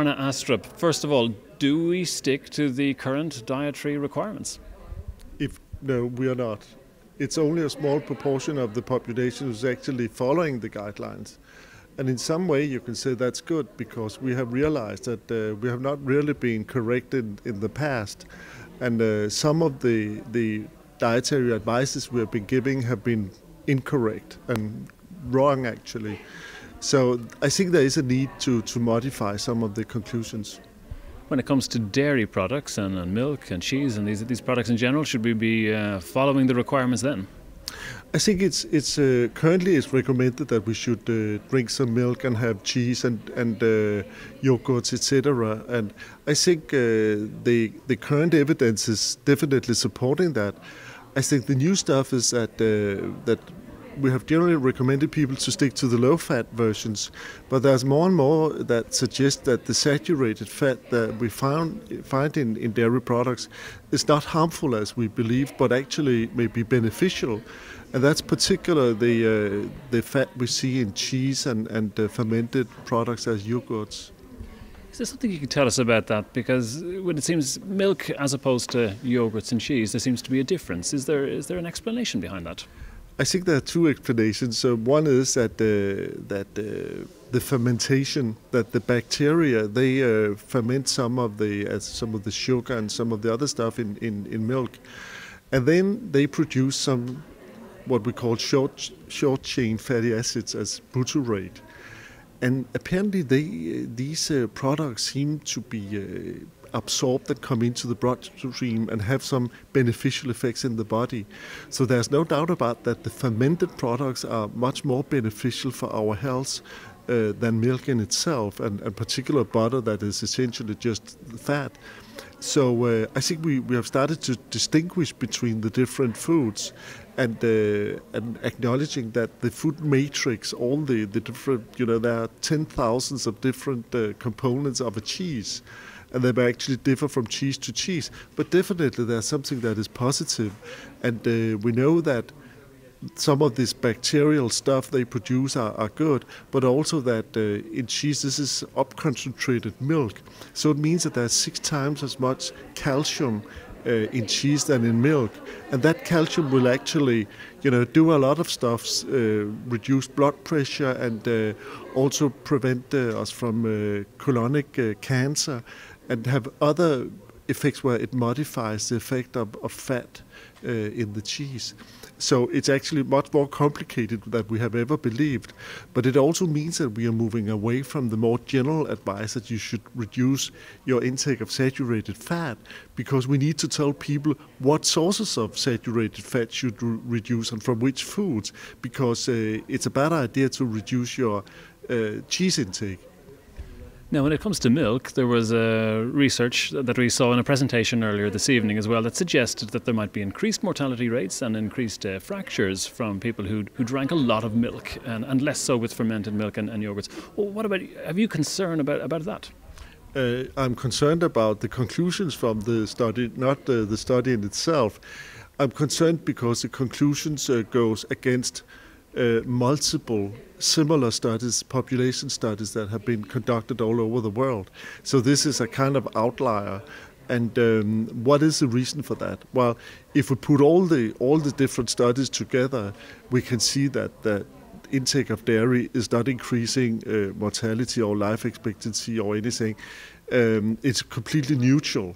Arne Astrup, first of all, do we stick to the current dietary requirements? No, we are not. It's only a small proportion of the population who's actually following the guidelines. And in some way you can say that's good, because we have realized that we have not really been corrected in the past. And some of the dietary advices we have been giving have been incorrect and wrong, actually. So I think there is a need to modify some of the conclusions. When it comes to dairy products and milk and cheese and these products in general, should we be following the requirements then? I think it's currently it's recommended that we should drink some milk and have cheese and yogurts, etc. And I think the current evidence is definitely supporting that. I think the new stuff is that we have generally recommended people to stick to the low-fat versions, but there's more and more that suggest that the saturated fat that we find in dairy products is not harmful as we believe, but actually may be beneficial. And that's particularly the fat we see in cheese and fermented products as yogurts. Is there something you can tell us about that? Because when it seems milk as opposed to yogurts and cheese, there seems to be a difference. Is there an explanation behind that? I think there are two explanations. So one is that the fermentation, that the bacteria they ferment some of the sugar and some of the other stuff in milk, and then they produce some what we call short chain fatty acids as butyrate. And apparently these products seem to be absorbed and come into the bloodstream and have some beneficial effects in the body. So there's no doubt about that the fermented products are much more beneficial for our health than milk in itself, and particular butter that is essentially just fat. So I think we have started to distinguish between the different foods and acknowledging that the food matrix, all the different, there are 10,000s of different components of a cheese, and they may actually differ from cheese to cheese. But definitely there's something that is positive, and we know that some of this bacterial stuff they produce are good, but also that in cheese this is up-concentrated milk. So it means that there's 6 times as much calcium in cheese than in milk. And that calcium will actually, do a lot of stuff, reduce blood pressure and also prevent us from colonic cancer, and have other effects where it modifies the effect of fat in the cheese. So it's actually much more complicated than we have ever believed. But it also means that we are moving away from the more general advice that you should reduce your intake of saturated fat, because we need to tell people what sources of saturated fat should reduce and from which foods, because it's a bad idea to reduce your cheese intake. Now, when it comes to milk, there was research that we saw in a presentation earlier this evening as well that suggested that there might be increased mortality rates and increased fractures from people who drank a lot of milk and less so with fermented milk and yogurts. Well, what about, have you concern about that? I'm concerned about the conclusions from the study, not the study in itself. I'm concerned because the conclusions goes against multiple similar studies, population studies that have been conducted all over the world. So this is a kind of outlier. And what is the reason for that? Well, if we put all the different studies together, we can see that the intake of dairy is not increasing mortality or life expectancy or anything. It's completely neutral.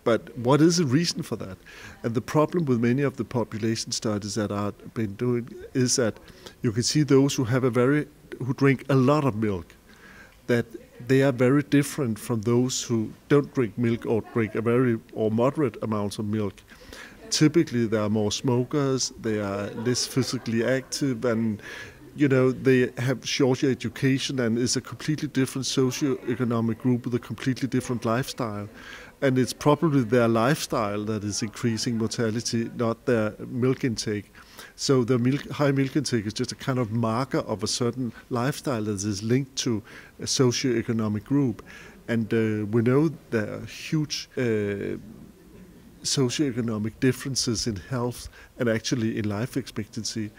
But what is the reason for that? And the problem with many of the population studies that are been doing is that you can see those who who drink a lot of milk, that they are very different from those who don't drink milk or drink or moderate amounts of milk. Typically, they are more smokers, they are less physically active, and they have shorter education, and is a completely different socioeconomic group with a completely different lifestyle. And it's probably their lifestyle that is increasing mortality, not their milk intake. So the high milk intake is just a kind of marker of a certain lifestyle that is linked to a socioeconomic group. And we know there are huge socioeconomic differences in health and actually in life expectancy.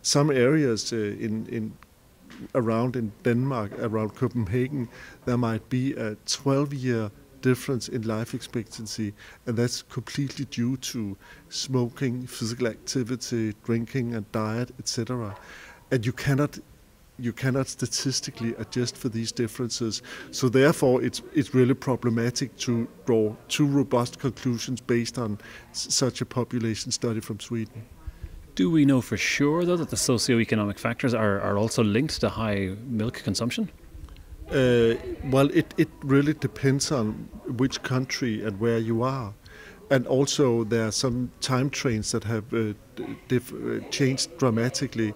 Some areas in around in Denmark, around Copenhagen, there might be a 12-year difference in life expectancy, and that's completely due to smoking, physical activity, drinking and diet, etc. And you cannot statistically adjust for these differences. So therefore it's really problematic to draw too robust conclusions based on such a population study from Sweden. Do we know for sure, though, that the socioeconomic factors are also linked to high milk consumption? Well, it really depends on which country and where you are. And also there are some time trains that have changed dramatically.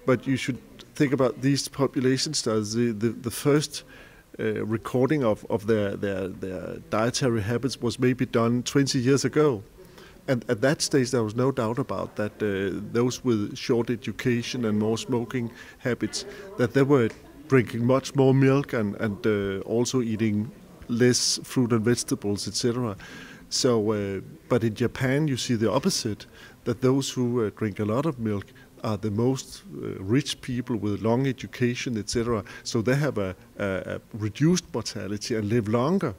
But you should think about these population studies. The first recording of their dietary habits was maybe done 20 years ago. And at that stage there was no doubt about that those with short education and more smoking habits, that they were drinking much more milk and also eating less fruit and vegetables, etc. So, but in Japan you see the opposite, that those who drink a lot of milk are the most rich people with long education, etc. So they have a reduced mortality and live longer.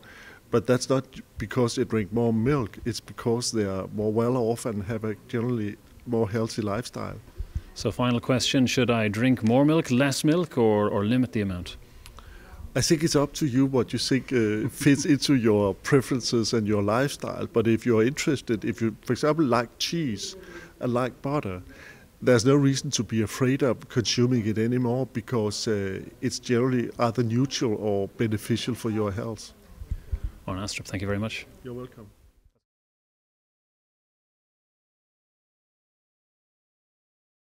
But that's not because they drink more milk, it's because they are more well off and have a generally more healthy lifestyle. So final question, should I drink more milk, less milk, or limit the amount? I think it's up to you what you think fits into your preferences and your lifestyle. But if you're interested, if you, for example, like cheese and like butter, there's no reason to be afraid of consuming it anymore, because it's generally either neutral or beneficial for your health. Arne Astrup, thank you very much. You're welcome.